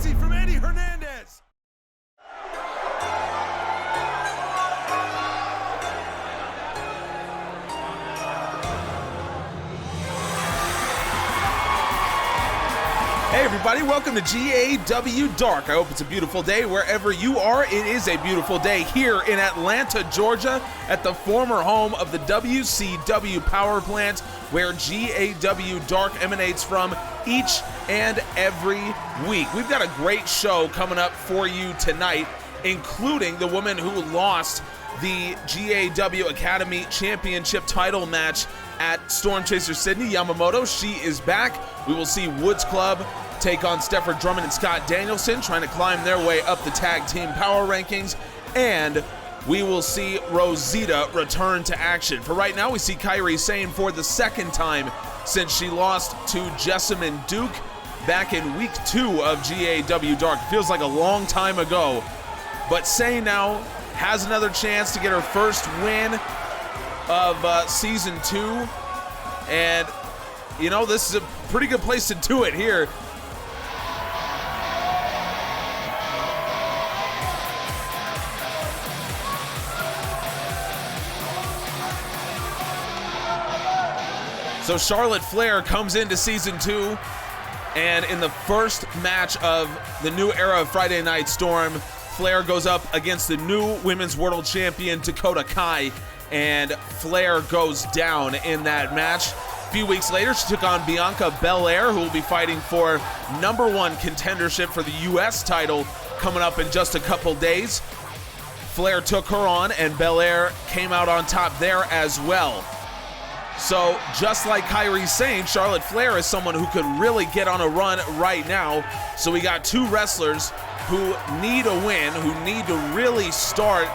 easy from Eddie Hernandez. Hey everybody, welcome to GAW Dark. I hope it's a beautiful day wherever you are. It is a beautiful day here in Atlanta, Georgia, at the former home of the WCW power plant, where GAW Dark emanates from each and every week. We've got a great show coming up for you tonight, including the woman who lost the GAW Academy Championship title match at Storm Chaser Sydney, Yamamoto. She is back. We will see Woods Club take on Stafford Drummond and Scott Danielson, trying to climb their way up the tag team power rankings. And we will see Rosita return to action. For right now, we see Kairi Sane for the second time since she lost to Jessamine Duke back in week 2 of GAW Dark. Feels like a long time ago. But Sane now has another chance to get her first win of season 2. And, you know, this is a pretty good place to do it here. So Charlotte Flair comes into season 2, and in the first match of the new era of Friday Night Storm, Flair goes up against the new Women's World Champion Dakota Kai, and Flair goes down in that match. A few weeks later, she took on Bianca Belair, who will be fighting for #1 contendership for the U.S. title coming up in just a couple days. Flair took her on, and Belair came out on top there as well. So just like Kairi Sane, Charlotte Flair is someone who could really get on a run right now. So we got two wrestlers who need a win, who need to really start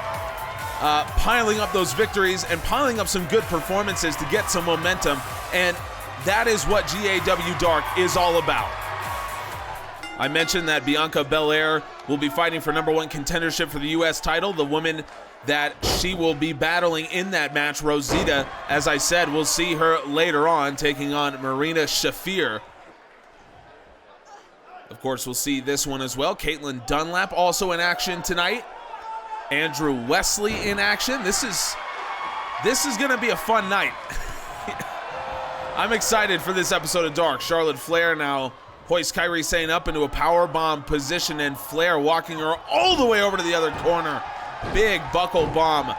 piling up those victories and piling up some good performances to get some momentum. And that is what GAW Dark is all about. I mentioned that Bianca Belair will be fighting for #1 contendership for the U.S. title. The woman that she will be battling in that match, Rosita, as I said, we'll see her later on taking on Marina Shaffir. Of course, we'll see this one as well. Kaitlyn Dunlap also in action tonight. Andrew Wesley in action. This is going to be a fun night. I'm excited for this episode of Dark. Charlotte Flair now hoists Kairi Sane up into a powerbomb position, and Flair walking her all the way over to the other corner. Big buckle bomb.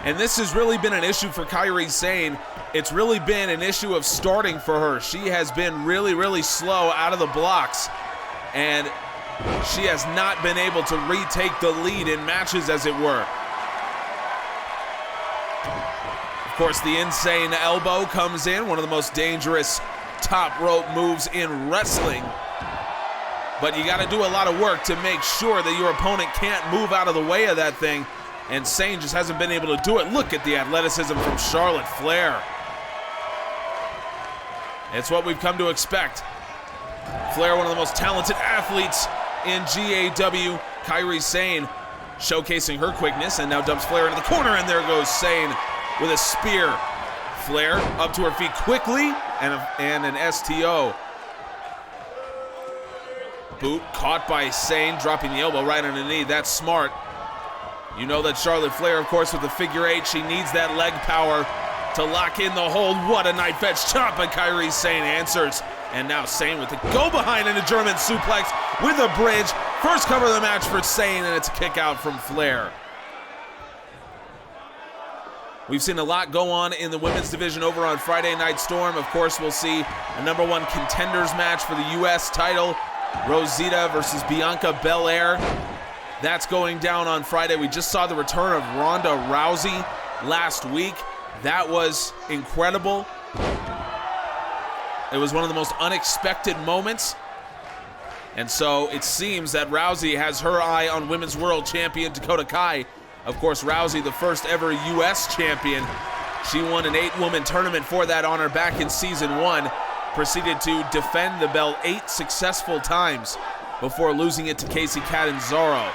And this has really been an issue for Kairi Sane. It's really been an issue of starting for her. She has been really, really slow out of the blocks, and she has not been able to retake the lead in matches, as it were. Of course, the insane elbow comes in, one of the most dangerous top rope moves in wrestling. But you got to do a lot of work to make sure that your opponent can't move out of the way of that thing, and Sane just hasn't been able to do it. Look at the athleticism from Charlotte Flair. It's what we've come to expect. Flair, one of the most talented athletes in GAW. Kairi Sane showcasing her quickness, and now dumps Flair into the corner, and there goes Sane with a spear. Flair up to her feet quickly, and an STO. Boot caught by Sane, dropping the elbow right on the knee. That's smart. You know that Charlotte Flair, of course, with the figure 8, she needs that leg power to lock in the hold. What a knife edge chop, but Kairi Sane answers. And now Sane with the go behind and a German suplex with a bridge. First cover of the match for Sane, and it's a kick out from Flair. We've seen a lot go on in the women's division over on Friday Night Storm. Of course, we'll see a #1 contenders match for the U.S. title. Rosita versus Bianca Belair. That's going down on Friday. We just saw the return of Ronda Rousey last week. That was incredible. It was one of the most unexpected moments. And so it seems that Rousey has her eye on Women's World Champion Dakota Kai. Of course, Rousey, the first ever U.S. champion. She won an 8-woman tournament for that honor back in season 1. Proceeded to defend the belt 8 successful times before losing it to Casey Catanzaro.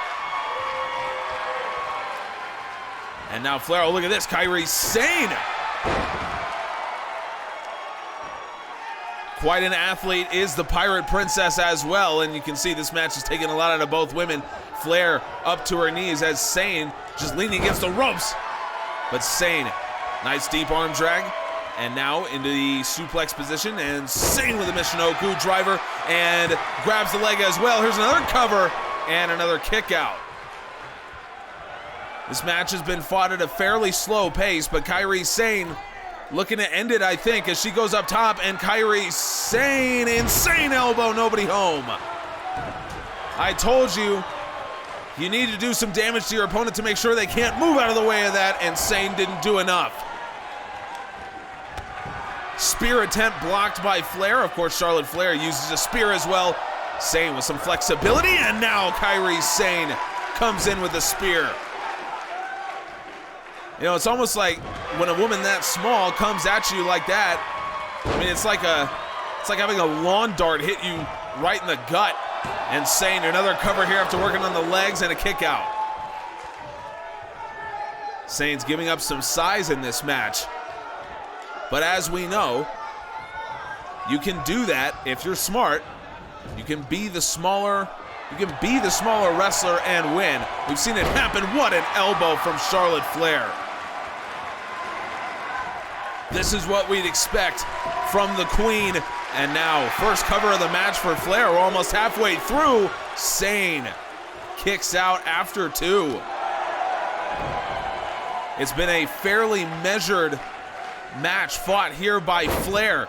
And now Flair, oh, look at this, Kairi Sane. Quite an athlete is the Pirate Princess as well, and you can see this match is taking a lot out of both women. Flair up to her knees as Sane just leaning against the ropes. But Sane, nice deep arm drag, and now into the suplex position, and Sane with a Michinoku driver, and grabs the leg as well. Here's another cover, and another kick out. This match has been fought at a fairly slow pace, but Kairi Sane looking to end it, I think, as she goes up top, and Kairi Sane, insane elbow, nobody home. I told you, you need to do some damage to your opponent to make sure they can't move out of the way of that, and Sane didn't do enough. Spear attempt blocked by Flair. Of course, Charlotte Flair uses a spear as well. Sane with some flexibility, and now Kairi Sane comes in with a spear. You know, it's almost like when a woman that small comes at you like that, I mean, it's like having a lawn dart hit you right in the gut. And Sane, another cover here after working on the legs, and a kick out. Sane's giving up some size in this match. But as we know, you can do that if you're smart. You can be the smaller wrestler and win. We've seen it happen. What an elbow from Charlotte Flair. This is what we'd expect from the Queen. And now, first cover of the match for Flair. We're almost halfway through. Sane kicks out after 2. It's been a fairly measured match fought here by Flair.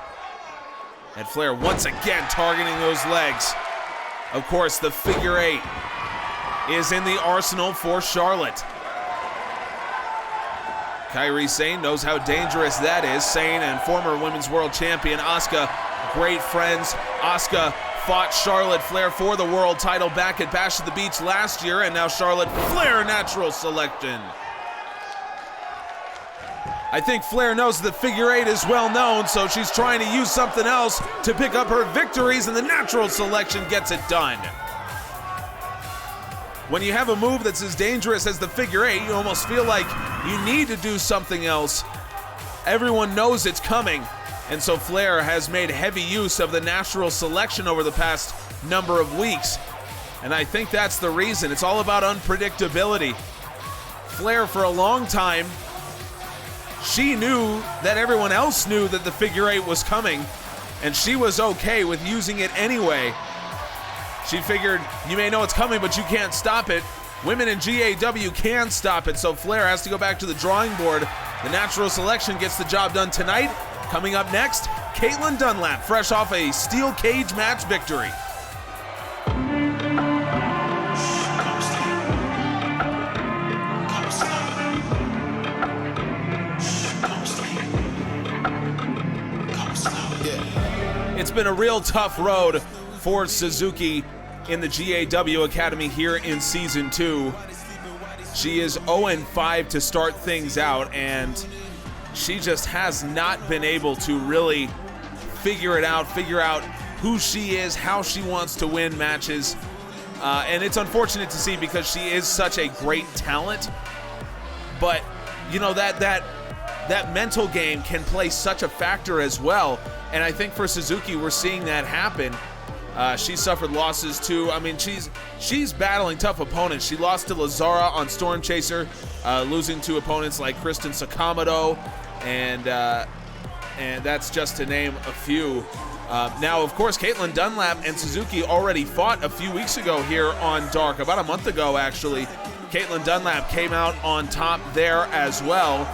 And Flair once again targeting those legs. Of course, the figure 8 is in the arsenal for Charlotte. Kairi Sane knows how dangerous that is. Sane and former Women's World Champion Asuka, great friends. Asuka fought Charlotte Flair for the world title back at Bash at the Beach last year, and now Charlotte Flair natural selection. I think Flair knows the figure 8 is well known, so she's trying to use something else to pick up her victories, and the natural selection gets it done. When you have a move that's as dangerous as the figure 8, you almost feel like you need to do something else. Everyone knows it's coming, and so Flair has made heavy use of the natural selection over the past number of weeks. And I think that's the reason. It's all about unpredictability. Flair, for a long time, she knew that everyone else knew that the figure 8 was coming, and she was okay with using it anyway. She figured, you may know it's coming, but you can't stop it. Women in GAW can stop it, so Flair has to go back to the drawing board. The natural selection gets the job done tonight. Coming up next, Kaitlyn Dunlap, fresh off a steel cage match victory. It's been a real tough road for Suzuki in the GAW Academy here in Season 2. She is 0-5 to start things out, and she just has not been able to really figure out who she is, how she wants to win matches. And it's unfortunate to see because she is such a great talent. But, you know, that mental game can play such a factor as well. And I think for Suzuki, we're seeing that happen. She suffered losses too. I mean, she's battling tough opponents. She lost to Lazara on Storm Chaser, losing to opponents like Kristin Sakamoto, and that's just to name a few. Now, of course, Kaitlyn Dunlap and Suzuki already fought a few weeks ago here on Dark, about a month ago actually. Kaitlyn Dunlap came out on top there as well.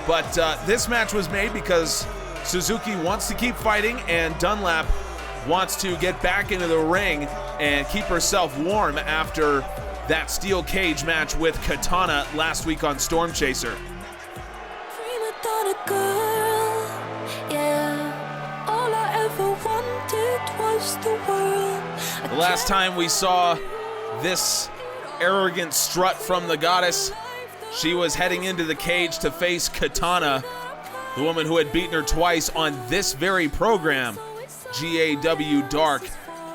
But this match was made because Suzuki wants to keep fighting, and Dunlap wants to get back into the ring and keep herself warm after that steel cage match with Katana last week on Storm Chaser. Girl, yeah. All I ever wanted was the world. The last time we saw this arrogant strut from the goddess, she was heading into the cage to face Katana, the woman who had beaten her twice on this very program, GAW Dark.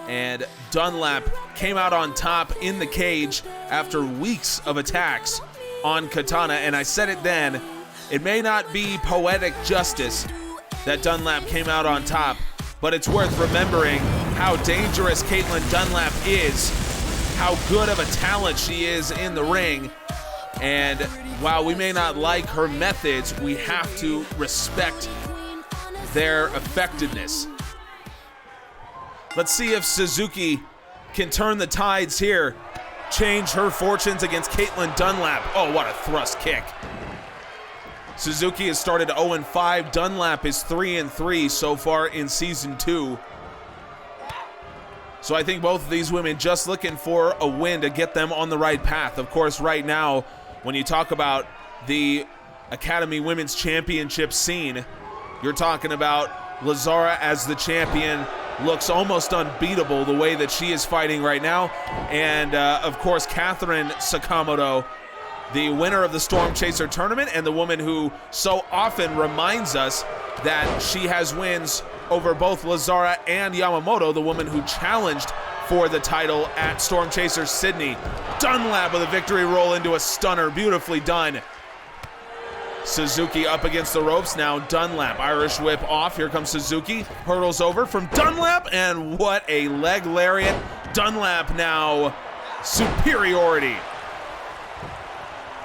And Dunlap came out on top in the cage after weeks of attacks on Katana. And I said it then, it may not be poetic justice that Dunlap came out on top, but it's worth remembering how dangerous Kaitlyn Dunlap is, how good of a talent she is in the ring. And while we may not like her methods, we have to respect their effectiveness. Let's see if Suzuki can turn the tides here, change her fortunes against Kaitlyn Dunlap. Oh, what a thrust kick. Suzuki has started 0-5. Dunlap is 3-3 so far in season 2. So I think both of these women just looking for a win to get them on the right path. Of course, right now, when you talk about the Academy Women's Championship scene, you're talking about Lazara as the champion. Looks almost unbeatable the way that she is fighting right now. And, of course, Catherine Sakamoto, the winner of the Storm Chaser tournament and the woman who so often reminds us that she has wins over both Lazara and Yamamoto, the woman who challenged for the title at Storm Chaser Sydney. Dunlap with a victory roll into a stunner. Beautifully done. Suzuki up against the ropes now. Dunlap, Irish whip off. Here comes Suzuki. Hurdles over from Dunlap, and what a leg lariat. Dunlap now superiority.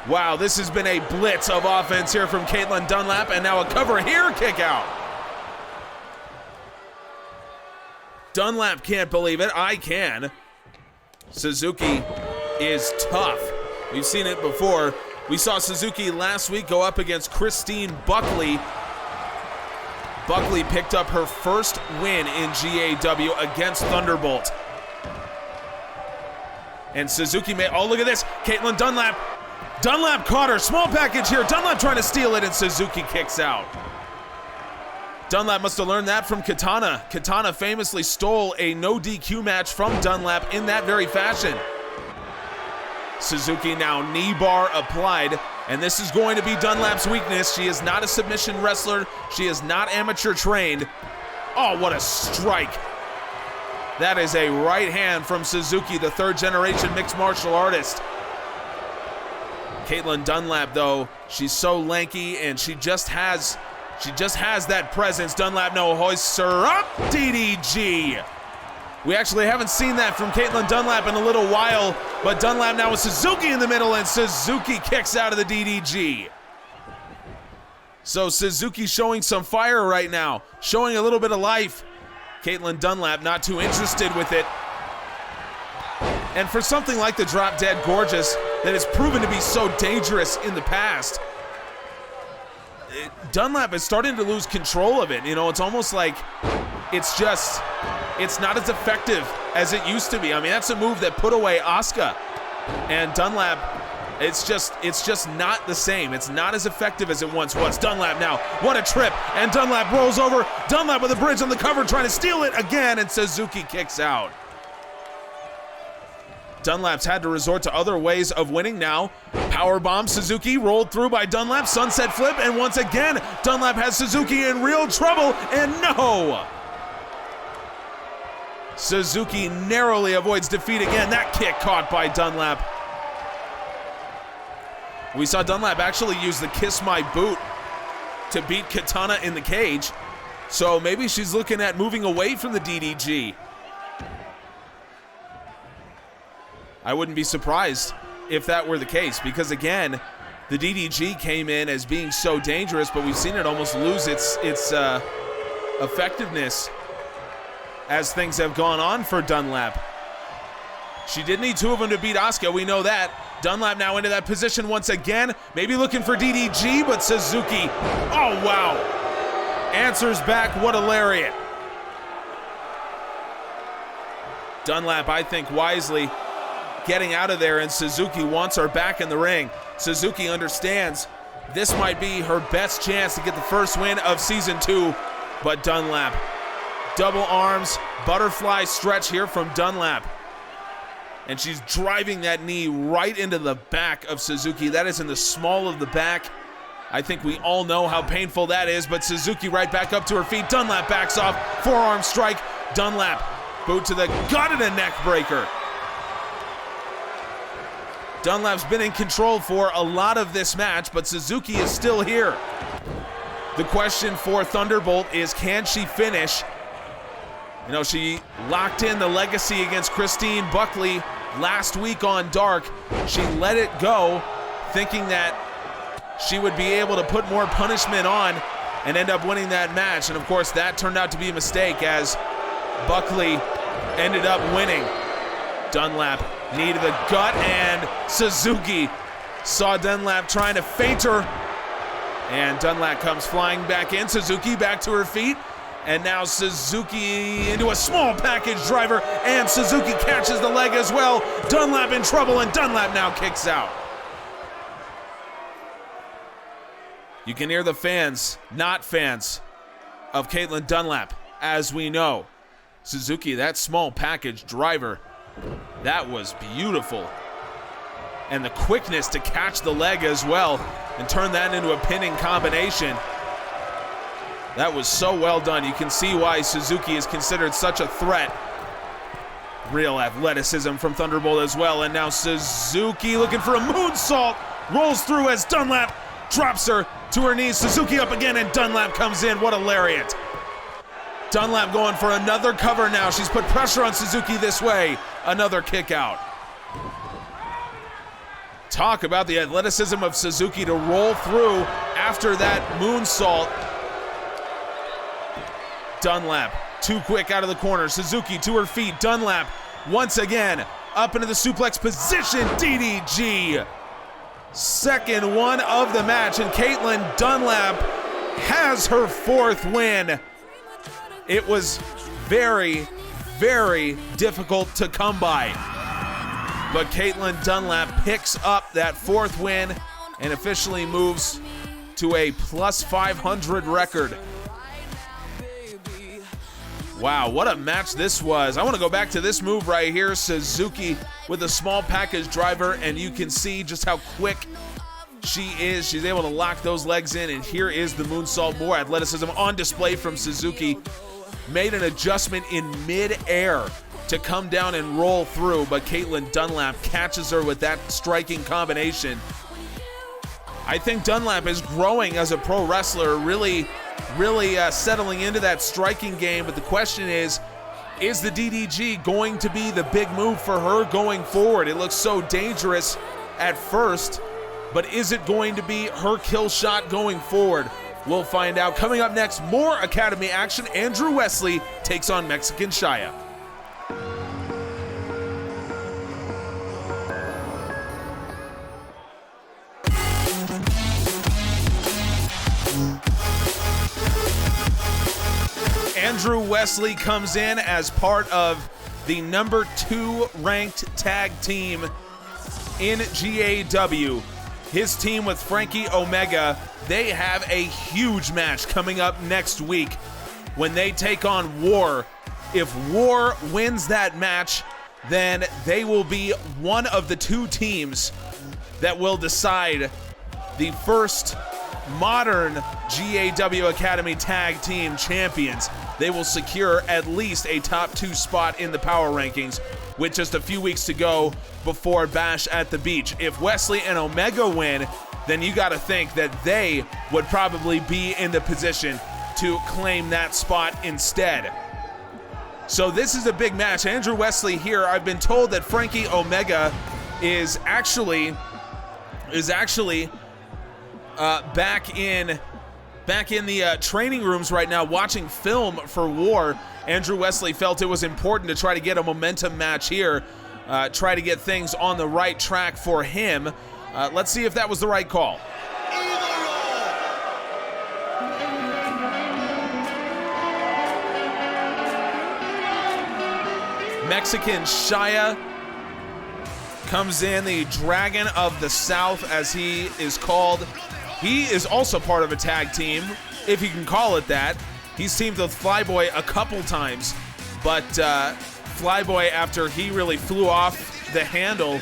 Wow, this has been a blitz of offense here from Kaitlyn Dunlap, and now a cover here, kick out. Dunlap can't believe it. I can. Suzuki is tough. We've seen it before. We saw Suzuki last week go up against Kristin Buckley. Buckley picked up her first win in GAW against Thunderbolt. And Suzuki may, oh, look at this. Kaitlyn Dunlap. Dunlap caught her. Small package here. Dunlap trying to steal it, and Suzuki kicks out. Dunlap must have learned that from Katana. Katana famously stole a no DQ match from Dunlap in that very fashion. Suzuki now knee bar applied, and this is going to be Dunlap's weakness. She is not a submission wrestler. She is not amateur trained. Oh, what a strike. That is a right hand from Suzuki, the third generation mixed martial artist. Kaitlyn Dunlap, though, she's so lanky, and she just has that presence. Dunlap no hoists her up. DDG. We actually haven't seen that from Kaitlyn Dunlap in a little while, but Dunlap now with Suzuki in the middle, and Suzuki kicks out of the DDG. So Suzuki showing some fire right now, showing a little bit of life. Kaitlyn Dunlap not too interested with it. And for something like the Drop Dead Gorgeous that has proven to be so dangerous in the past, Dunlap is starting to lose control of it. You know, it's almost like it's not as effective as it used to be. I mean, that's a move that put away Asuka. And Dunlap, it's just not the same. It's not as effective as it once was. Dunlap now, what a trip. And Dunlap rolls over. Dunlap with a bridge on the cover, trying to steal it again, and Suzuki kicks out. Dunlap's had to resort to other ways of winning now. Powerbomb, Suzuki rolled through by Dunlap, sunset flip, and once again, Dunlap has Suzuki in real trouble, and no! Suzuki narrowly avoids defeat again. That kick caught by Dunlap. We saw Dunlap actually use the Kiss My Boot to beat Katana in the cage, so maybe she's looking at moving away from the DDG. I wouldn't be surprised if that were the case, because again, the DDG came in as being so dangerous, but we've seen it almost lose its effectiveness as things have gone on for Dunlap. She did need two of them to beat Asuka, we know that. Dunlap now into that position once again, maybe looking for DDG, but Suzuki, oh wow, answers back, what a lariat. Dunlap, I think, wisely getting out of there, and Suzuki wants her back in the ring. Suzuki understands this might be her best chance to get the first win of season 2, but Dunlap, double arms, butterfly stretch here from Dunlap. And she's driving that knee right into the back of Suzuki. That is in the small of the back. I think we all know how painful that is, but Suzuki right back up to her feet. Dunlap backs off, forearm strike. Dunlap, boot to the gut and a neck breaker. Dunlap's been in control for a lot of this match, but Suzuki is still here. The question for Thunderbolt is, can she finish? You know, she locked in the legacy against Christine Buckley last week on Dark. She let it go, thinking that she would be able to put more punishment on and end up winning that match. And of course, that turned out to be a mistake as Buckley ended up winning. Dunlap knee to the gut, and Suzuki saw Dunlap trying to feint her. And Dunlap comes flying back in. Suzuki back to her feet. And now Suzuki into a small package driver, and Suzuki catches the leg as well. Dunlap in trouble, and Dunlap now kicks out. You can hear the fans, not fans, of Kaitlyn Dunlap, as we know. Suzuki, that small package driver, that was beautiful. And the quickness to catch the leg as well and turn that into a pinning combination. That was so well done. You can see why Suzuki is considered such a threat. Real athleticism from Thunderbolt as well. And now Suzuki looking for a moonsault. Rolls through as Dunlap drops her to her knees. Suzuki up again, and Dunlap comes in. What a lariat. Dunlap going for another cover now. She's put pressure on Suzuki this way. Another kick out. Talk about the athleticism of Suzuki to roll through after that moonsault. Dunlap, too quick out of the corner. Suzuki to her feet. Dunlap once again up into the suplex position. DDG. Second one of the match, and Kaitlyn Dunlap has her fourth win. It was very, very difficult to come by. But Kaitlyn Dunlap picks up that fourth win and officially moves to a plus 500 record. Wow, what a match this was. I want to go back to this move right here. Suzuki with a small package driver, and you can see just how quick she is. She's able to lock those legs in, and here is the moonsault. More athleticism on display from Suzuki. Made an adjustment in mid-air to come down and roll through, but Kaitlyn Dunlap catches her with that striking combination. I think Dunlap is growing as a pro wrestler, really settling into that striking game, but the question is the DDG going to be the big move for her going forward? It looks so dangerous at first, but is it going to be her kill shot going forward? We'll find out. Coming up next, more Academy action. Andrew Wesley takes on Mexican Shia. Andrew Wesley comes in as part of the number 2 ranked tag team in GAW. His team with Frankie Omega, they have a huge match coming up next week when they take on War. If War wins that match, then they will be one of the 2 teams that will decide the first modern GAW Academy Tag Team Champions. They will secure at least a top 2 spot in the power rankings with just a few weeks to go before Bash at the Beach. If Wesley and Omega win, then you got to think that they would probably be in the position to claim that spot instead. So this is a big match. Andrew Wesley here. I've been told that Frankie Omega is actually back in the training rooms right now watching film for War. Andrew Wesley felt it was important to try to get a momentum match here, try to get things on the right track for him. Let's see if that was the right call. Mexican Shia comes in, the Dragon of the South as he is called. He is also part of a tag team, if you can call it that. He's teamed with Flyboy a couple times, but Flyboy, after he really flew off the handle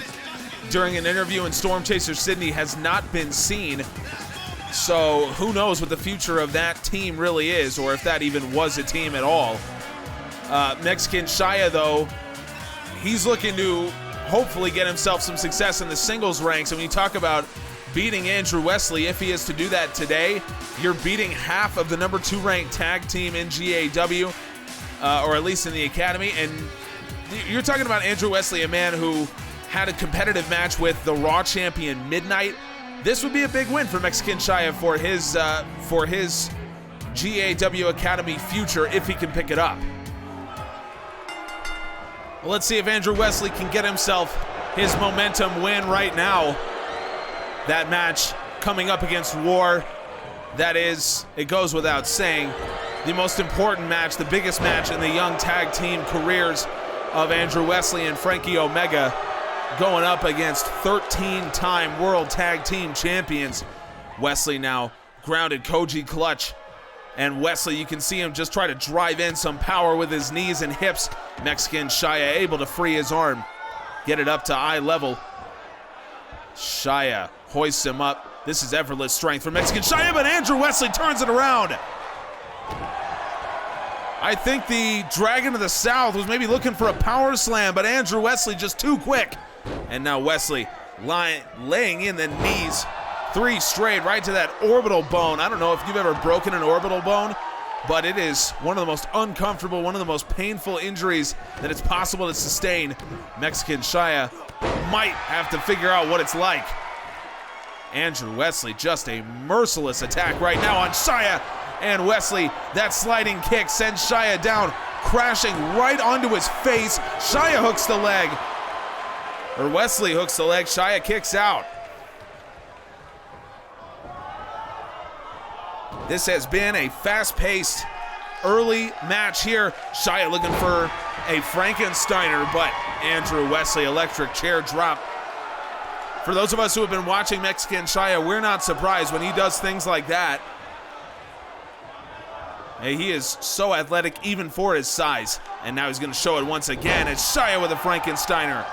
during an interview in Storm Chaser Sydney, has not been seen. So who knows what the future of that team really is, or if that even was a team at all. Mexican Shia, though, he's looking to hopefully get himself some success in the singles ranks. And when you talk about beating Andrew Wesley, if he is to do that today, you're beating half of the number 2 ranked tag team in GAW. or at least in the academy. And you're talking about Andrew Wesley, a man who had a competitive match with the Raw champion Midnight. This would be a big win for Mexican Shia for his GAW Academy future if he can pick it up. Well, let's see if Andrew Wesley can get himself his momentum win right now. That match coming up against War, that is, it goes without saying, the most important match, the biggest match in the young tag team careers of Andrew Wesley and Frankie Omega, going up against 13-time World Tag Team Champions. Wesley now grounded Koji clutch. And Wesley, you can see him just try to drive in some power with his knees and hips. Mexican Shia able to free his arm, get it up to eye level. Shia hoists him up. This is effortless strength for Mexican Shia, but Andrew Wesley turns it around. I think the Dragon of the South was maybe looking for a power slam, but Andrew Wesley just too quick. And now Wesley laying in the knees. 3 straight right to that orbital bone. I don't know if you've ever broken an orbital bone, but it is one of the most uncomfortable, one of the most painful injuries that it's possible to sustain. Mexican Shia might have to figure out what it's like. Andrew Wesley, just a merciless attack right now on Shia. And Wesley, that sliding kick sends Shia down, crashing right onto his face. Shia hooks the leg. Or Wesley hooks the leg, Shia kicks out. This has been a fast-paced early match here. Shia looking for a Frankensteiner, but Andrew Wesley, electric chair drop. For those of us who have been watching Mexican Shia, we're not surprised when he does things like that. Hey, he is so athletic even for his size. And now he's going to show it once again. It's Shia with a Frankensteiner.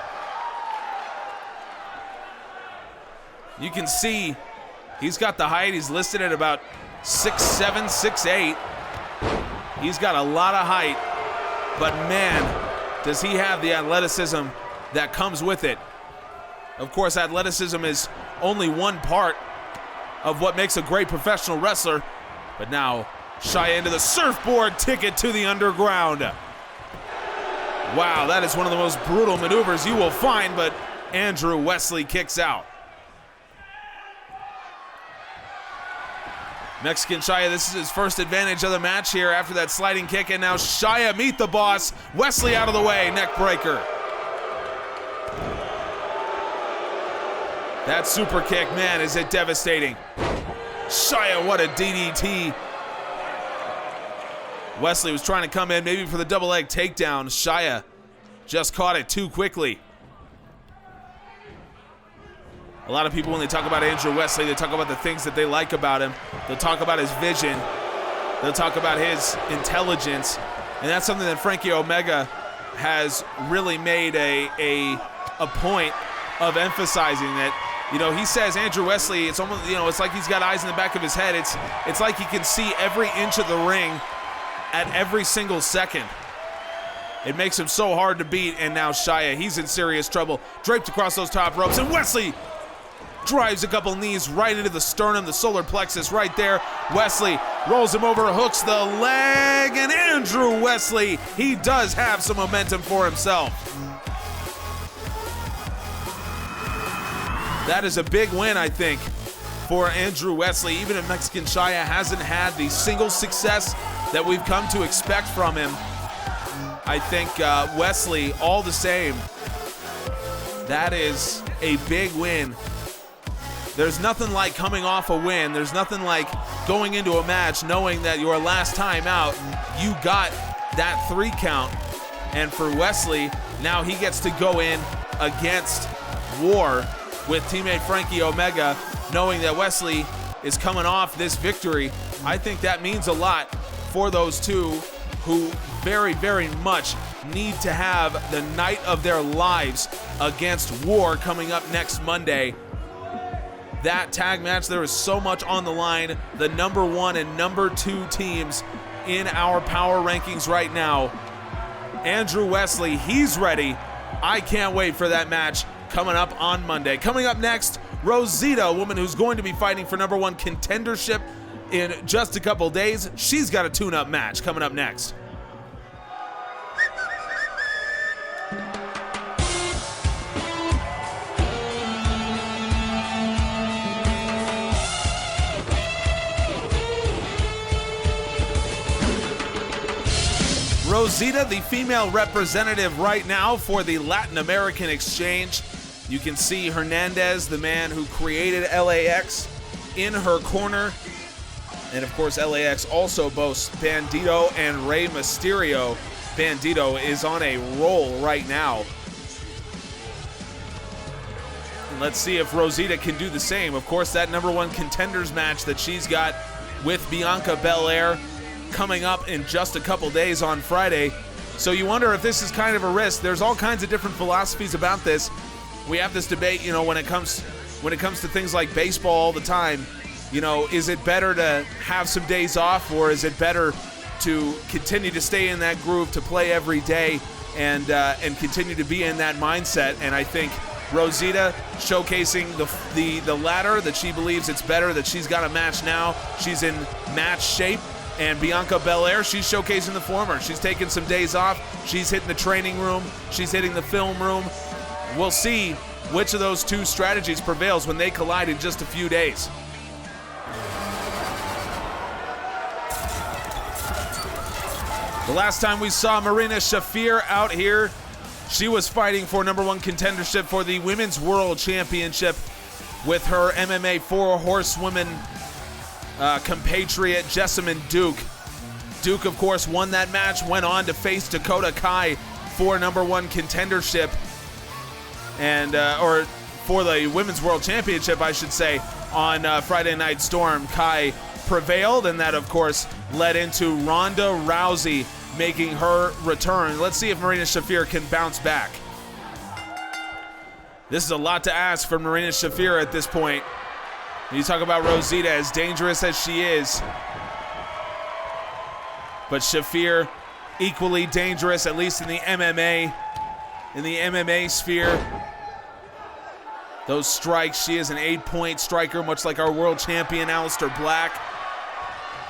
You can see he's got the height. He's listed at about 6'7", 6'8". He's got a lot of height, but man, does he have the athleticism that comes with it. Of course, athleticism is only one part of what makes a great professional wrestler, but now Shia into the surfboard ticket to the underground. Wow, that is one of the most brutal maneuvers you will find, but Andrew Wesley kicks out. Mexican Shia, this is his first advantage of the match here after that sliding kick, and now Shia meet the boss. Wesley out of the way, neck breaker. That super kick, man, is it devastating. Shia, what a DDT. Wesley was trying to come in maybe for the double leg takedown. Shia just caught it too quickly. A lot of people, when they talk about Andrew Wesley, they talk about the things that they like about him. They'll talk about his vision. They'll talk about his intelligence. And that's something that Frankie Omega has really made a point of emphasizing. That, you know, he says Andrew Wesley, it's almost, you know, it's like he's got eyes in the back of his head. It's like he can see every inch of the ring at every single second. It makes him so hard to beat. And now Shia, he's in serious trouble. Draped across those top ropes, and Wesley drives a couple knees right into the sternum, the solar plexus right there. Wesley rolls him over, hooks the leg, and Andrew Wesley, he does have some momentum for himself. That is a big win, I think, for Andrew Wesley, even if Mexican Shia hasn't had the single success that we've come to expect from him. I think Wesley, all the same, that is a big win. There's nothing like coming off a win. There's nothing like going into a match knowing that your last time out, you got that 3 count. And for Wesley, now he gets to go in against War with teammate Frankie Omega, knowing that Wesley is coming off this victory. I think that means a lot for those two who very, very much need to have the night of their lives against War coming up next Monday. That tag match, there is so much on the line. The number 1 and number 2 teams in our power rankings right now. Andrew Wesley, he's ready. I can't wait for that match coming up on Monday. Coming up next, Rosita, a woman who's going to be fighting for number 1 contendership in just a couple days. She's got a tune-up match coming up next. Rosita, the female representative right now for the Latin American Exchange. You can see Hernandez, the man who created LAX, in her corner. And of course, LAX also boasts Bandito and Rey Mysterio. Bandito is on a roll right now. And let's see if Rosita can do the same. Of course, that #1 contenders match that she's got with Bianca Belair coming up in just a couple days on Friday. So you wonder if this is kind of a risk. There's all kinds of different philosophies about this. We have this debate, when it comes to things like baseball all the time. Is it better to have some days off, or is it better to continue to stay in that groove, to play every day and continue to be in that mindset? And I think Rosita showcasing the latter, that she believes it's better, that she's got a match now. She's in match shape. And Bianca Belair, she's showcasing the former. She's taking some days off. She's hitting the training room. She's hitting the film room. We'll see which of those two strategies prevails when they collide in just a few days. The last time we saw Marina Shaffir out here, she was fighting for #1 contendership for the Women's World Championship with her MMA 4-horsewoman compatriot Jessamyn Duke. Duke, of course, won that match, went on to face Dakota Kai for #1 contendership, and or for the Women's World Championship, I should say, on Friday Night Storm. Kai prevailed, and that, of course, led into Ronda Rousey making her return. Let's see if Marina Shaffir can bounce back. This is a lot to ask for Marina Shaffir at this point. You talk about Rosita, as dangerous as she is, but Shaffir equally dangerous, at least in the MMA sphere. Those strikes, she is an 8-point striker, much like our world champion Aleister Black.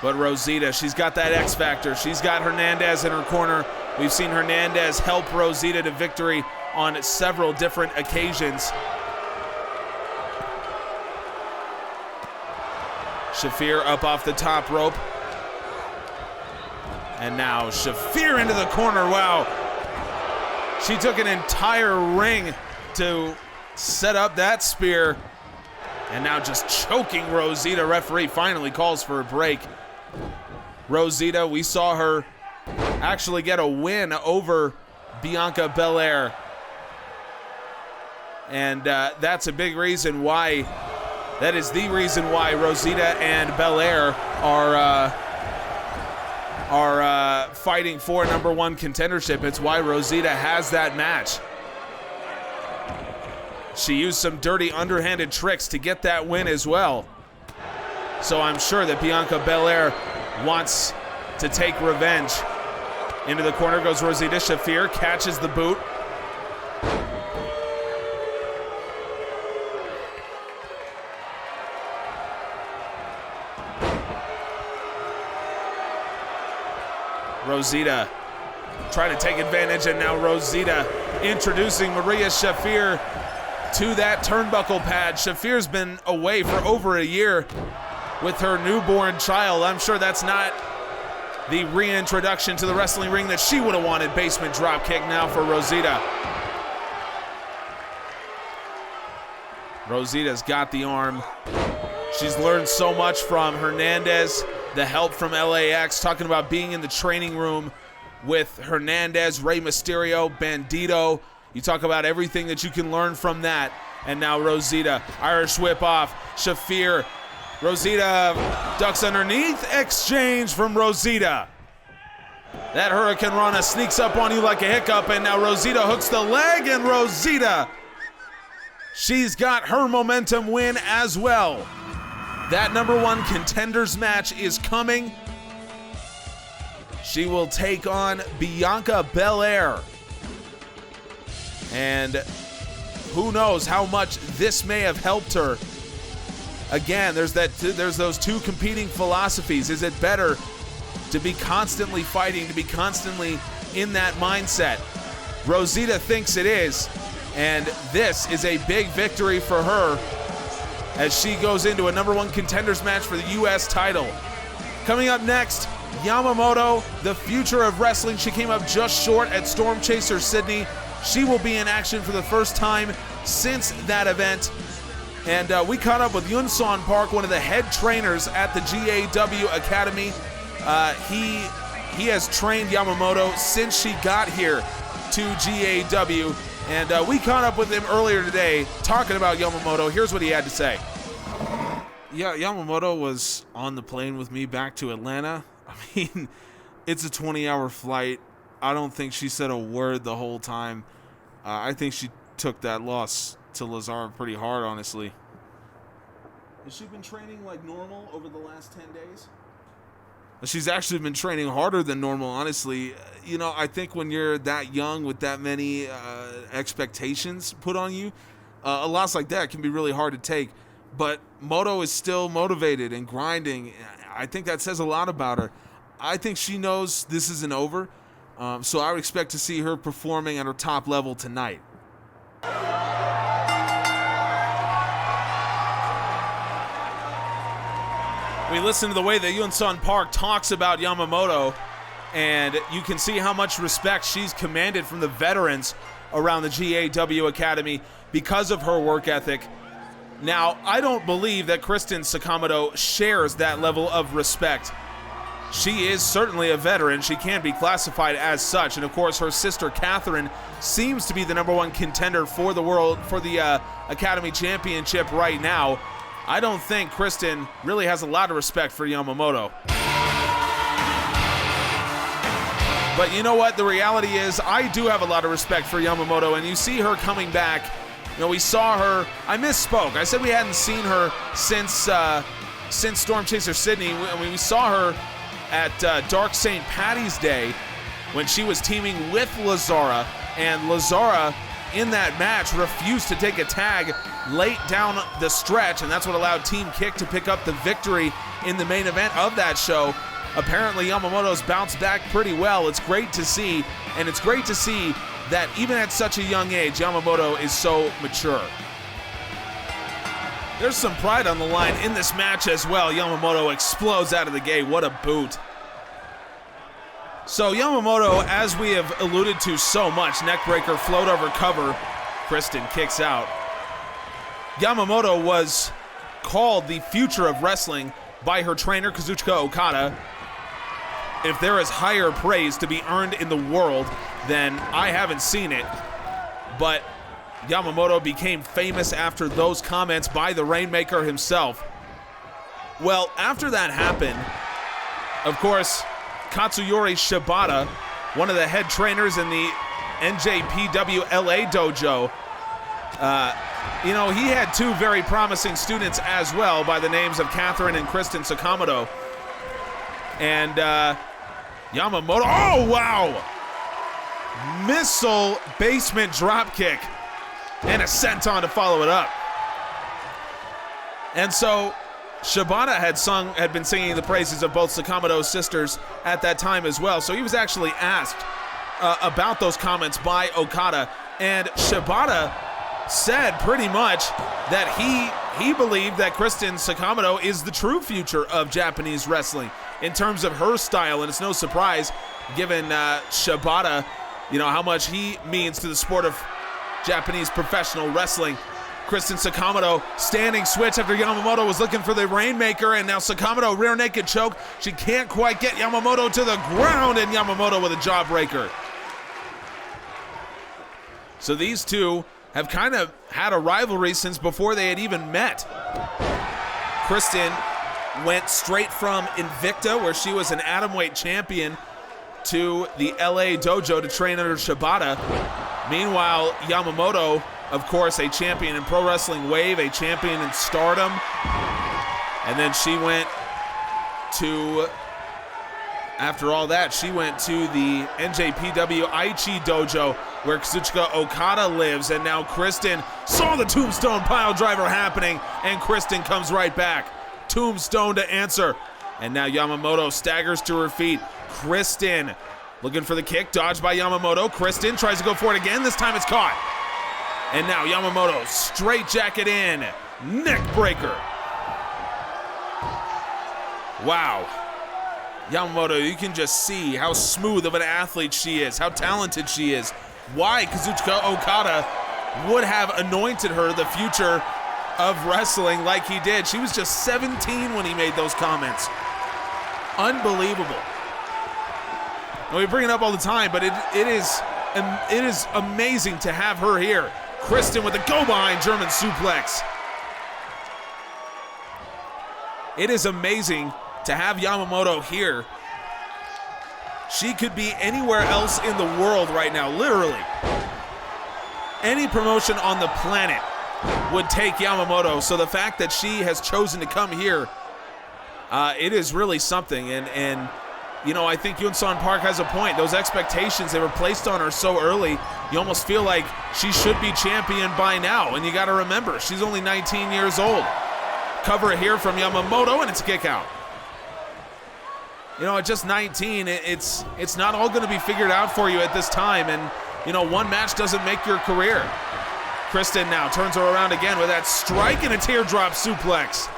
But Rosita, she's got that X factor. She's got Hernandez in her corner. We've seen Hernandez help Rosita to victory on several different occasions. Shaffir up off the top rope. And now Shaffir into the corner. Wow. She took an entire ring to set up that spear. And now just choking Rosita. Referee finally calls for a break. Rosita, we saw her actually get a win over Bianca Belair. And that's a big reason why. That is the reason why Rosita and Belair are fighting for #1 contendership. It's why Rosita has that match. She used some dirty underhanded tricks to get that win as well. So I'm sure that Bianca Belair wants to take revenge. Into the corner goes Rosita. Shaffir catches the boot. Rosita trying to take advantage, and now Rosita introducing Maria Shaffir to that turnbuckle pad. Shaffir's been away for over a year with her newborn child. I'm sure that's not the reintroduction to the wrestling ring that she would have wanted. Basement drop kick now for Rosita. Rosita's got the arm. She's learned so much from Hernandez, the help from LAX, talking about being in the training room with Hernandez, Rey Mysterio, Bandito. You talk about everything that you can learn from that. And now Rosita, Irish whip off. Shaffir, Rosita ducks underneath. Exchange from Rosita. That Hurricane Rana sneaks up on you like a hiccup, and now Rosita hooks the leg, and Rosita, she's got her momentum win as well. That #1 contenders match is coming. She will take on Bianca Belair. And who knows how much this may have helped her. Again, there's those two competing philosophies. Is it better to be constantly fighting, to be constantly in that mindset? Rosita thinks it is, and this is a big victory for her as she goes into a #1 contenders match for the U.S. title. Coming up next, Yamamoto, the future of wrestling. She came up just short at Storm Chaser Sydney. She will be in action for the first time since that event. And we caught up with Yunson Park, one of the head trainers at the GAW Academy. He has trained Yamamoto since she got here to GAW. And we caught up with him earlier today talking about Yamamoto. Here's what he had to say. Yeah, Yamamoto was on the plane with me back to Atlanta. I mean, it's a 20-hour flight. I don't think she said a word the whole time. I think she took that loss to Lazara pretty hard, honestly. Has she been training like normal over the last 10 days? She's actually been training harder than normal, honestly. You know, I think when you're that young with that many expectations put on you, a loss like that can be really hard to take. But Moto is still motivated and grinding. I think that says a lot about her. I think she knows this isn't over. So I would expect to see her performing at her top level tonight. We listen to the way that Yunson Park talks about Yamamoto, and you can see how much respect she's commanded from the veterans around the GAW Academy because of her work ethic. Now, I don't believe that Kristin Sakamoto shares that level of respect. She is certainly a veteran. She can be classified as such. And of course, her sister Kaitlyn seems to be the #1 contender for the world, for the Academy Championship right now. I don't think Kristin really has a lot of respect for Yamamoto. But you know what? The reality is I do have a lot of respect for Yamamoto, and you see her coming back. You know, we saw her, I misspoke. I said we hadn't seen her since Storm Chaser Sydney. We saw her at Dark St. Patty's Day when she was teaming with Lazara, and Lazara in that match refused to take a tag late down the stretch, and that's what allowed Team Kick to pick up the victory in the main event of that show. Apparently Yamamoto's bounced back pretty well. It's great to see, and it's great to see that even at such a young age, Yamamoto is so mature. There's some pride on the line in this match as well. Yamamoto explodes out of the gate. What a boot. So Yamamoto, as we have alluded to so much, neckbreaker, float over cover. Kristin kicks out. Yamamoto was called the future of wrestling by her trainer, Kazuchika Okada. If there is higher praise to be earned in the world, then I haven't seen it. But Yamamoto became famous after those comments by the Rainmaker himself. Well, after that happened, of course, Katsuyori Shibata, one of the head trainers in the NJPW LA dojo, you know, he had two very promising students as well by the names of Kaitlyn and Kristin Sakamoto. And Yamamoto, oh wow! Missile basement dropkick and a senton to follow it up. And so Shibata had been singing the praises of both Sakamoto's sisters at that time as well. So he was actually asked about those comments by Okada, and Shibata said pretty much that he believed that Kristin Sakamoto is the true future of Japanese wrestling in terms of her style, and it's no surprise given Shibata, you know, how much he means to the sport of Japanese professional wrestling. Kristin Sakamoto standing switch after Yamamoto was looking for the Rainmaker, and now Sakamoto rear naked choke. She can't quite get Yamamoto to the ground, and Yamamoto with a jawbreaker. So these two have kind of had a rivalry since before they had even met. Kristin went straight from Invicta, where she was an atomweight champion, to the LA dojo to train under Shibata. Meanwhile, Yamamoto, of course, a champion in Pro Wrestling Wave, a champion in Stardom. And then she went to, after all that, she went to the NJPW Aichi dojo, where Kazuchika Okada lives. And now Kristin saw the tombstone pile driver happening, and Kristin comes right back. Tombstone to answer. And now Yamamoto staggers to her feet. Kristin looking for the kick, dodged by Yamamoto. Kristin tries to go for it again. This time it's caught. And now Yamamoto straight jacket in. Neck breaker. Wow. Yamamoto, you can just see how smooth of an athlete she is, how talented she is. Why Kazuchika Okada would have anointed her the future of wrestling like he did. She was just 17 when he made those comments. Unbelievable. And we bring it up all the time, but it is amazing to have her here. Kristin with a go behind German suplex. It is amazing to have Yamamoto here. She could be anywhere else in the world right now, literally. Any promotion on the planet would take Yamamoto, so the fact that she has chosen to come here, it is really something. And you know, I think Yunsan Park has a point. Those expectations that were placed on her so early, you almost feel like she should be champion by now. And you got to remember, she's only 19 years old. Cover it here from Yamamoto, and it's a kick out. You know, at just 19, it's not all going to be figured out for you at this time. And, you know, one match doesn't make your career. Kristin now turns her around again with that strike and a teardrop suplex.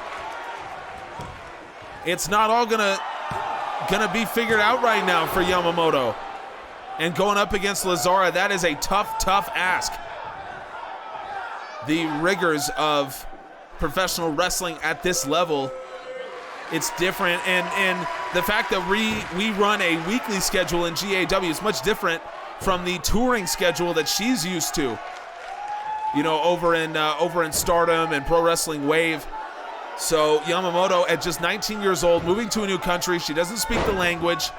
It's not all gonna be figured out right now for Yamamoto. And going up against Lazara, that is a tough ask. The rigors of professional wrestling at this level, it's different. And the fact that we run a weekly schedule in GAW is much different from the touring schedule that she's used to. You know, over in Stardom and Pro Wrestling Wave. So Yamamoto, at just 19 years old, moving to a new country. She doesn't speak the language.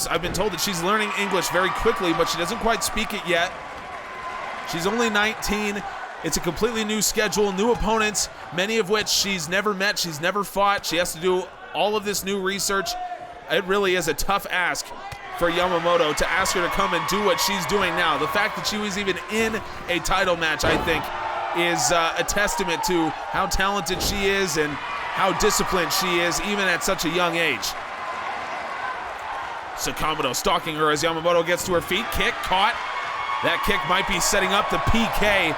I've been told that she's learning English very quickly, but she doesn't quite speak it yet. She's only 19. It's a completely new schedule, new opponents, many of which she's never met, she's never fought. She has to do all of this new research. It really is a tough ask for Yamamoto to ask her to come and do what she's doing now. The fact that she was even in a title match, I think, is a testament to how talented she is and how disciplined she is, even at such a young age. Sakamoto stalking her as Yamamoto gets to her feet. Kick caught. That kick might be setting up the PK.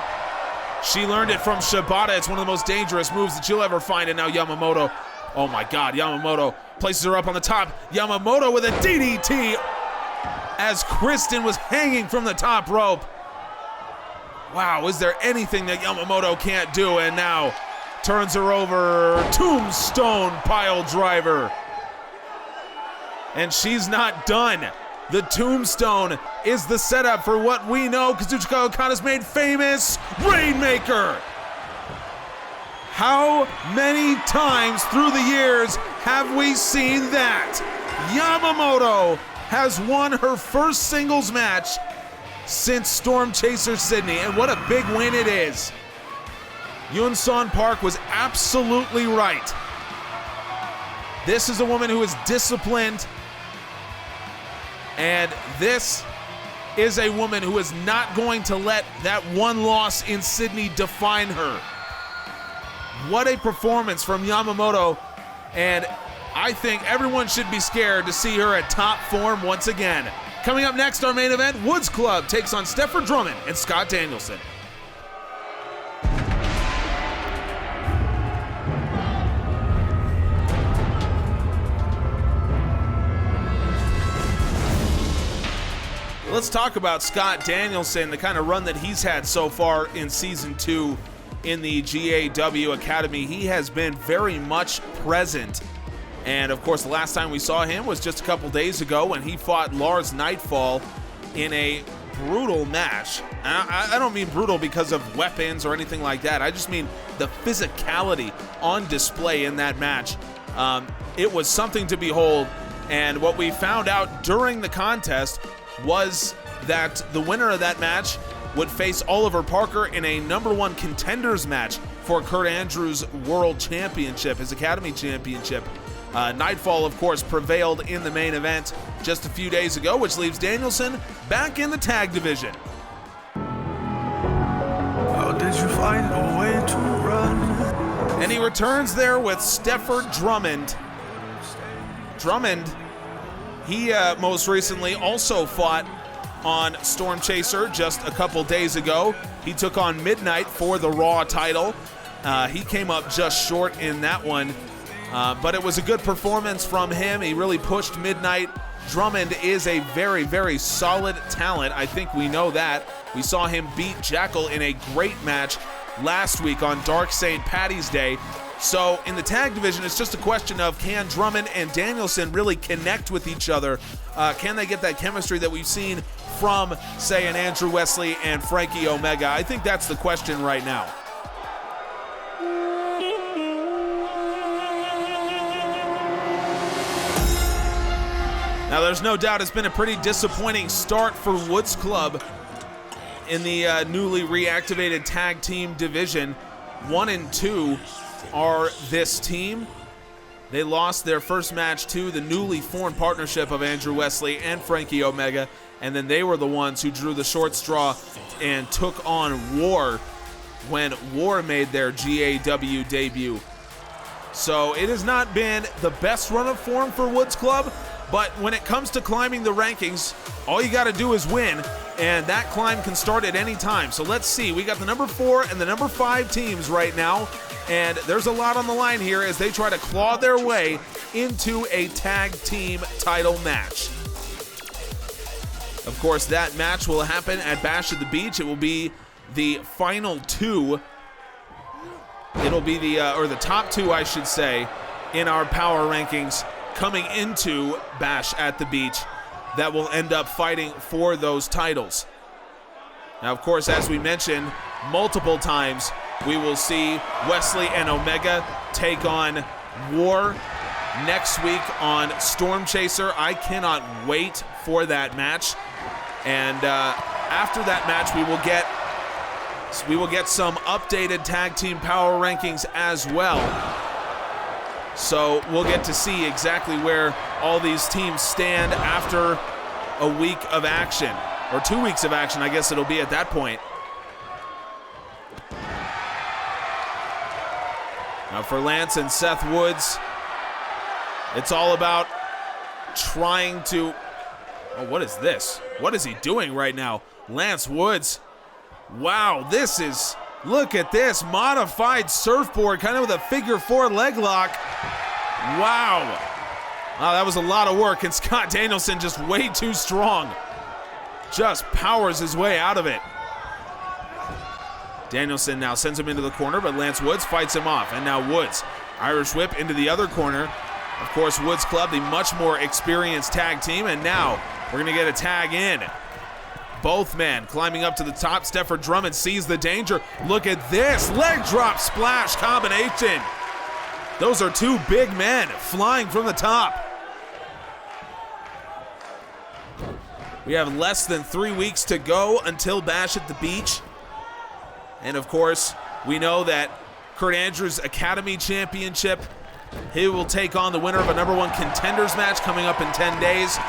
She learned it from Shibata. It's one of the most dangerous moves that you'll ever find. And now Yamamoto, oh my God, Yamamoto places her up on the top. Yamamoto with a DDT as Kristin was hanging from the top rope. Wow, is there anything that Yamamoto can't do? And now turns her over, tombstone pile driver. And she's not done. The tombstone is the setup for what we know Kazuchika Okada's made famous, Rainmaker. How many times through the years have we seen that? Yamamoto has won her first singles match since Storm Chaser Sydney, and what a big win it is. Yunsan Park was absolutely right. This is a woman who is disciplined, and this is a woman who is not going to let that one loss in Sydney define her. What a performance from Yamamoto, and I think everyone should be scared to see her at top form once again. Coming up next, our main event, Woods Club takes on Shaffir Drummond and Scott Danielson. Let's talk about Scott Danielson, the kind of run that he's had so far in Season 2 in the GAW Academy. He has been very much present. And of course, the last time we saw him was just a couple days ago when he fought Lars Nightfall in a brutal match. I don't mean brutal because of weapons or anything like that. I just mean the physicality on display in that match. It was something to behold. And what we found out during the contest was that the winner of that match would face Oliver Parker in a #1 contenders match for Kurt Andrews' World Championship, his Academy Championship. Nightfall, of course, prevailed in the main event just a few days ago, which leaves Danielson back in the tag division. How did you find a way to run? And he returns there with Shaffir Drummond. Drummond, he most recently also fought on Storm Chaser just a couple days ago. He took on Midnight for the Raw title. He came up just short in that one. But it was a good performance from him. He really pushed Midnight. Drummond is a very, very solid talent. I think we know that. We saw him beat Jackal in a great match last week on Dark St. Patty's Day. So in the tag division, it's just a question of, can Drummond and Danielson really connect with each other? Can they get that chemistry that we've seen from, say, an Andrew Wesley and Frankie Omega? I think that's the question right now. Now, there's no doubt it's been a pretty disappointing start for Woods Club in the newly reactivated tag team division. 1 and 2 are this team. They lost their first match to the newly formed partnership of Andrew Wesley and Frankie Omega, and then they were the ones who drew the short straw and took on War when War made their GAW debut. So it has not been the best run of form for Woods Club, but when it comes to climbing the rankings, all you got to do is win, and that climb can start at any time. So let's see. We got the number 4 and the number 5 teams right now, and there's a lot on the line here as they try to claw their way into a tag team title match. Of course, that match will happen at Bash at the Beach. It will be the final 2. It'll be the top 2, I should say, in our power rankings coming into Bash at the Beach that will end up fighting for those titles. Now, of course, as we mentioned multiple times, we will see Wesley and Omega take on War next week on Storm Chaser. I cannot wait for that match. And after that match, we will get some updated tag team power rankings as well. So we'll get to see exactly where all these teams stand after a week of action, or 2 weeks of action, I guess it'll be at that point. Now for Lance and Seth Woods, it's all about trying to... Oh, what is this? What is he doing right now? Lance Woods. Wow, this is... Look at this, modified surfboard, kind of with a figure 4 leg lock. Wow. Wow, that was a lot of work, and Scott Danielson just way too strong. Just powers his way out of it. Danielson now sends him into the corner, but Lance Woods fights him off. And now Woods, Irish whip into the other corner. Of course, Woods Club, the much more experienced tag team, and now we're gonna get a tag in. Both men climbing up to the top. Stafford Drummond sees the danger. Look at this, leg drop splash combination. Those are 2 big men flying from the top. We have less than 3 weeks to go until Bash at the Beach. And of course, we know that Kurt Andrews' Academy Championship, he will take on the winner of a number 1 contenders match coming up in 10 days.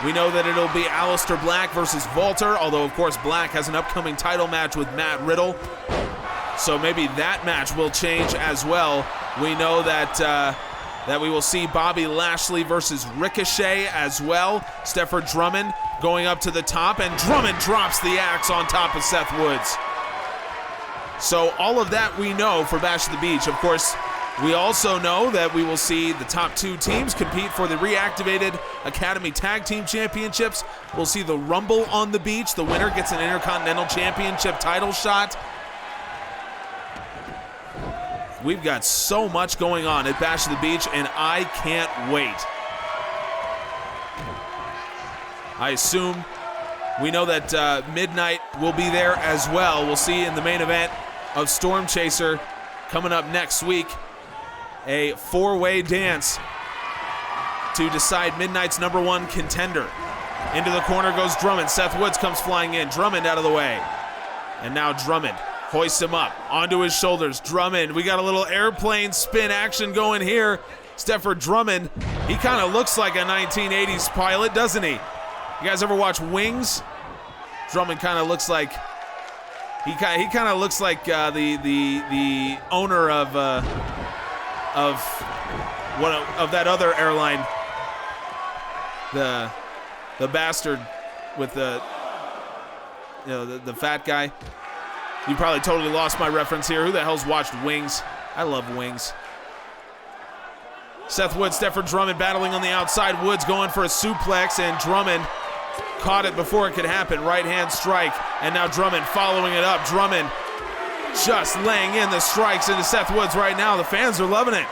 We know that it'll be Aleister Black versus Walter, although of course Black has an upcoming title match with Matt Riddle. So maybe that match will change as well. We know that we will see Bobby Lashley versus Ricochet as well. Stafford Drummond going up to the top, and Drummond drops the axe on top of Seth Woods. So all of that we know for Bash at the Beach. Of course, we also know that we will see the top 2 teams compete for the reactivated Academy Tag Team Championships. We'll see the Rumble on the beach. The winner gets an Intercontinental Championship title shot. We've got so much going on at Bash at the Beach, and I can't wait. I assume we know that Midnight will be there as well. We'll see in the main event of Storm Chaser coming up next week. A 4-way dance to decide Midnight's number 1 contender. Into the corner goes Drummond. Seth Woods comes flying in. Drummond out of the way. And now Drummond hoists him up onto his shoulders. Drummond, we got a little airplane spin action going here. Stafford Drummond, he kind of looks like a 1980s pilot, doesn't he? You guys ever watch Wings? Drummond kind of looks like he kind of looks like the owner of that other airline, the bastard with the fat guy. You probably totally lost my reference here. Who the hell's watched Wings? I love Wings. Seth Woods, Stefford Drummond battling on the outside. Woods going for a suplex, and Drummond caught it before it could happen. Right hand strike, and now Drummond following it up. Drummond just laying in the strikes into Seth Woods right now. The fans are loving it.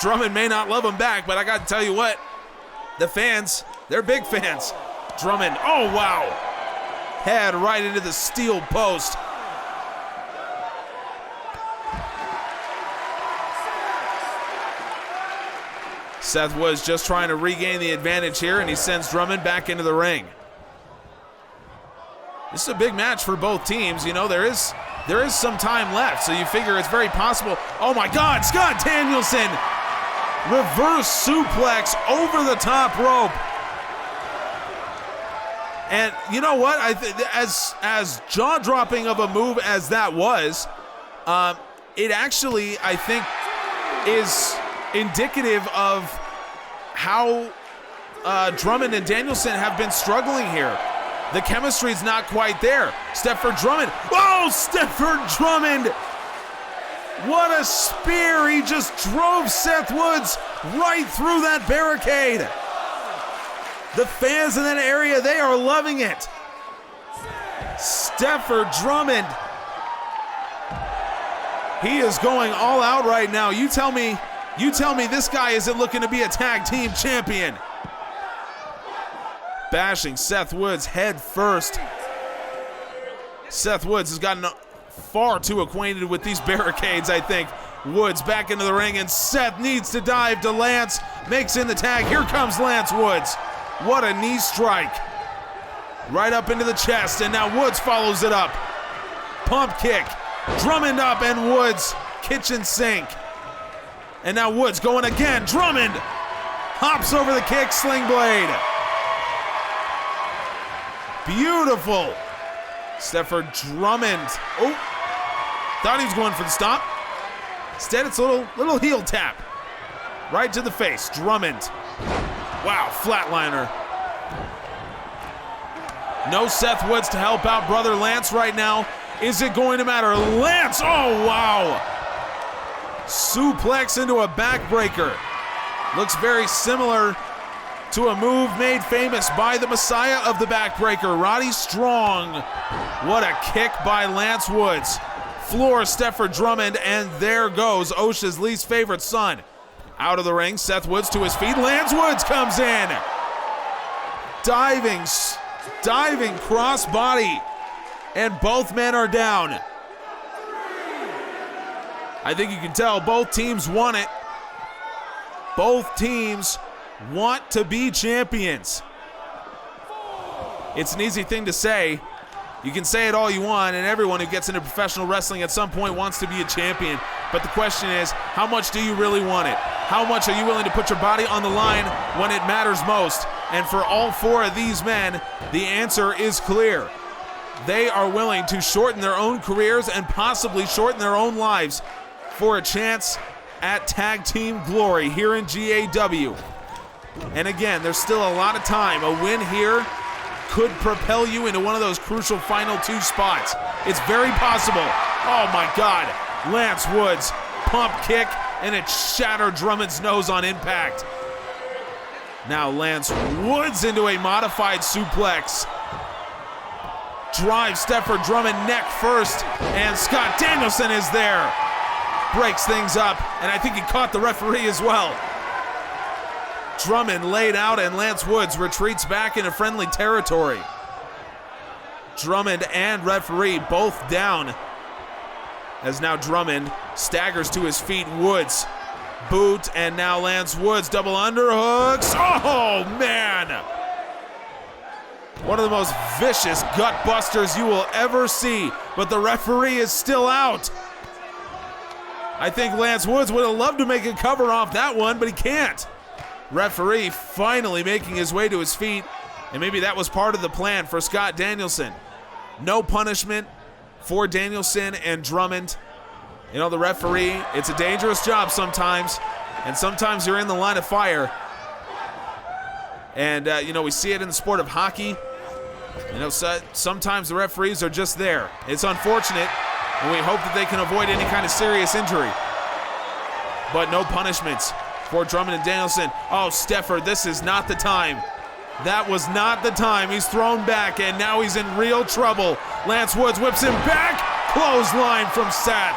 Drummond may not love him back, but I got to tell you what, the fans, they're big fans. Drummond, oh wow, head right into the steel post. Seth Woods just trying to regain the advantage here, and he sends Drummond back into the ring. This is a big match for both teams. You know, there is some time left, so you figure it's very possible. Oh my God, Scott Danielson! Reverse suplex over the top rope. And you know what? As jaw-dropping of a move as that was, it actually, I think, is indicative of how Drummond and Danielson have been struggling here. The chemistry's not quite there. Stefford Drummond. Oh, Stefford Drummond! What a spear! He just drove Seth Woods right through that barricade. The fans in that area, they are loving it. Stefford Drummond. He is going all out right now. You tell me this guy isn't looking to be a tag team champion. Bashing Seth Woods head first. Seth Woods has gotten far too acquainted with these barricades, I think. Woods back into the ring, and Seth needs to dive to Lance. Makes in the tag. Here comes Lance Woods. What a knee strike. Right up into the chest, and now Woods follows it up. Pump kick. Drummond up, and Woods kitchen sink. And now Woods going again. Drummond hops over the kick, sling blade. Beautiful. Stefford Drummond. Oh, thought he was going for the stop. Instead, it's a little heel tap. Right to the face. Drummond. Wow, flatliner. No Seth Woods to help out brother Lance right now. Is it going to matter? Lance, oh wow. Suplex into a backbreaker. Looks very similar to a move made famous by the Messiah of the backbreaker, Roddy Strong. What a kick by Lance Woods. Floors Stefford Drummond, and there goes OSHA's least favorite son. Out of the ring, Seth Woods to his feet. Lance Woods comes in. Diving crossbody, and both men are down. I think you can tell both teams want it. Both teams want to be champions. It's an easy thing to say. You can say it all you want, and everyone who gets into professional wrestling at some point wants to be a champion. But the question is, how much do you really want it? How much are you willing to put your body on the line when it matters most? And for all four of these men, the answer is clear. They are willing to shorten their own careers and possibly shorten their own lives for a chance at tag team glory here in GAW. And again, there's still a lot of time. A win here could propel you into one of those crucial final two spots. It's very possible. Oh my God. Lance Woods, pump kick, and it shattered Drummond's nose on impact. Now Lance Woods into a modified suplex. Drives Stefford Drummond neck first, and Scott Danielson is there. Breaks things up, and I think he caught the referee as well. Drummond laid out, and Lance Woods retreats back into friendly territory. Drummond and referee both down, as now Drummond staggers to his feet. Woods boot, and now Lance Woods double underhooks. Oh man! One of the most vicious gut busters you will ever see, but the referee is still out. I think Lance Woods would have loved to make a cover off that one, but he can't. Referee finally making his way to his feet, and maybe that was part of the plan for Scott Danielson. No punishment for Danielson and Drummond. You know, the referee, it's a dangerous job sometimes, and sometimes you're in the line of fire. And, you know, we see it in the sport of hockey. You know, sometimes the referees are just there. It's unfortunate, and we hope that they can avoid any kind of serious injury. But no punishments for Drummond and Danielson. Oh, Shaffir, this is not the time. That was not the time. He's thrown back, and now he's in real trouble. Lance Woods whips him back. Clothesline from Seth.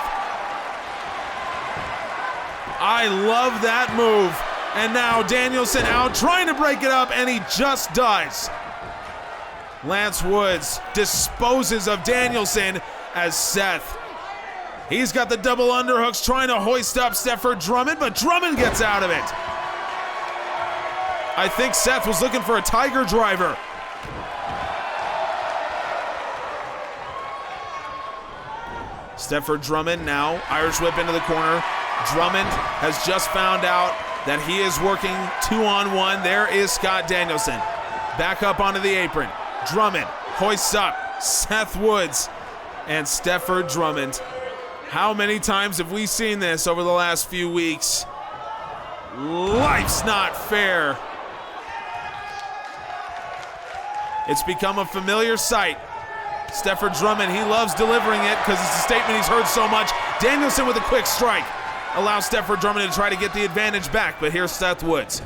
I love that move. And now Danielson out, trying to break it up, and he just does. Lance Woods disposes of Danielson as Seth. He's got the double underhooks, trying to hoist up Shaffir Drummond, but Drummond gets out of it. I think Seth was looking for a tiger driver. Shaffir Drummond now, Irish whip into the corner. Drummond has just found out that he is working 2-on-1. There is Scott Danielson. Back up onto the apron. Drummond hoists up Seth Woods and Shaffir Drummond. How many times have we seen this over the last few weeks? Life's not fair. It's become a familiar sight. Shaffir Drummond, he loves delivering it because it's a statement he's heard so much. Danielson with a quick strike allows Shaffir Drummond to try to get the advantage back, but here's Seth Woods.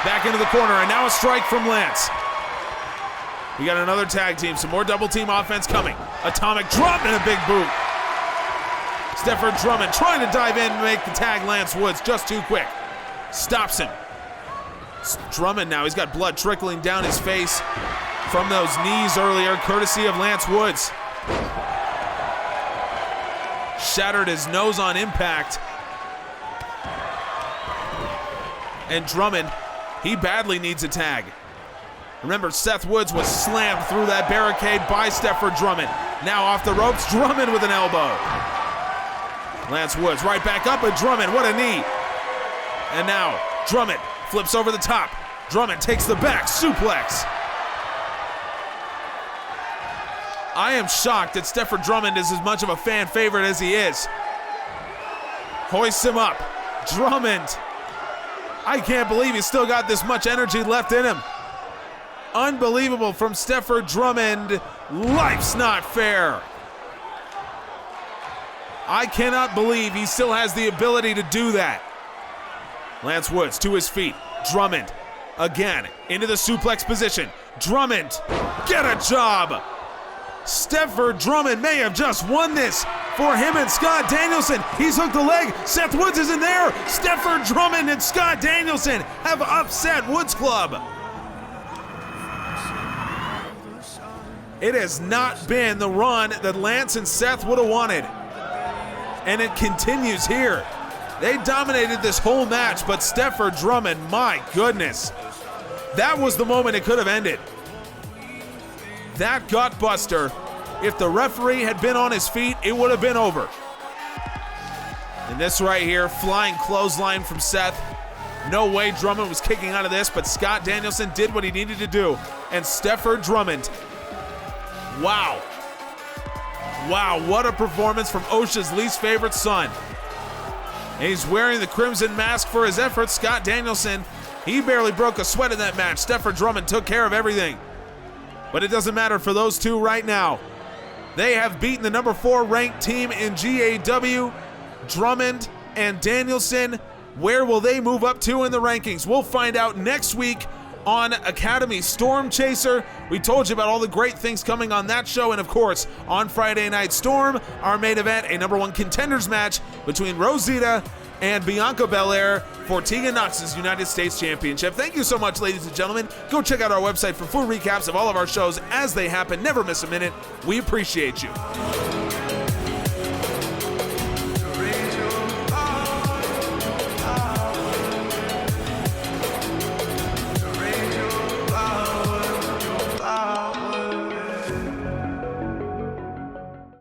Back into the corner, and now a strike from Lance. We got another tag team, some more double team offense coming. Atomic drop and a big boot. Shaffir Drummond trying to dive in and make the tag. Lance Woods just too quick. Stops him. Drummond now, he's got blood trickling down his face from those knees earlier, courtesy of Lance Woods. Shattered his nose on impact. And Drummond, he badly needs a tag. Remember, Seth Woods was slammed through that barricade by Shaffir Drummond. Now off the ropes, Drummond with an elbow. Lance Woods right back up at Drummond, what a knee. And now, Drummond flips over the top. Drummond takes the back suplex. I am shocked that Shaffir Drummond is as much of a fan favorite as he is. Hoists him up. Drummond. I can't believe he's still got this much energy left in him. Unbelievable from Shaffir Drummond. Life's not fair. I cannot believe he still has the ability to do that. Lance Woods to his feet. Drummond again into the suplex position. Drummond, get a job. Shaffir Drummond may have just won this for him and Scott Danielson. He's hooked the leg. Seth Woods isn't there. Shaffir Drummond and Scott Danielson have upset Woods Club. It has not been the run that Lance and Seth would have wanted. And it continues here. They dominated this whole match, but Shaffir Drummond, my goodness. That was the moment it could have ended. That gutbuster, if the referee had been on his feet, it would have been over. And this right here, flying clothesline from Seth. No way Drummond was kicking out of this, but Scott Danielson did what he needed to do. And Shaffir Drummond, wow. Wow, what a performance from OSHA's least favorite son. And he's wearing the crimson mask for his efforts. Scott Danielson, he barely broke a sweat in that match. Shaffir Drummond took care of everything. But it doesn't matter for those two right now. They have beaten the number 4 ranked team in GAW, Drummond and Danielson. Where will they move up to in the rankings? We'll find out next week on Academy Storm Chaser. We told you about all the great things coming on that show, and of course, on Friday Night Storm, our main event, a number 1 contenders match between Rosita and Bianca Belair for Tegan Nox's United States Championship. Thank you so much, ladies and gentlemen. Go check out our website for full recaps of all of our shows as they happen. Never miss a minute. We appreciate you.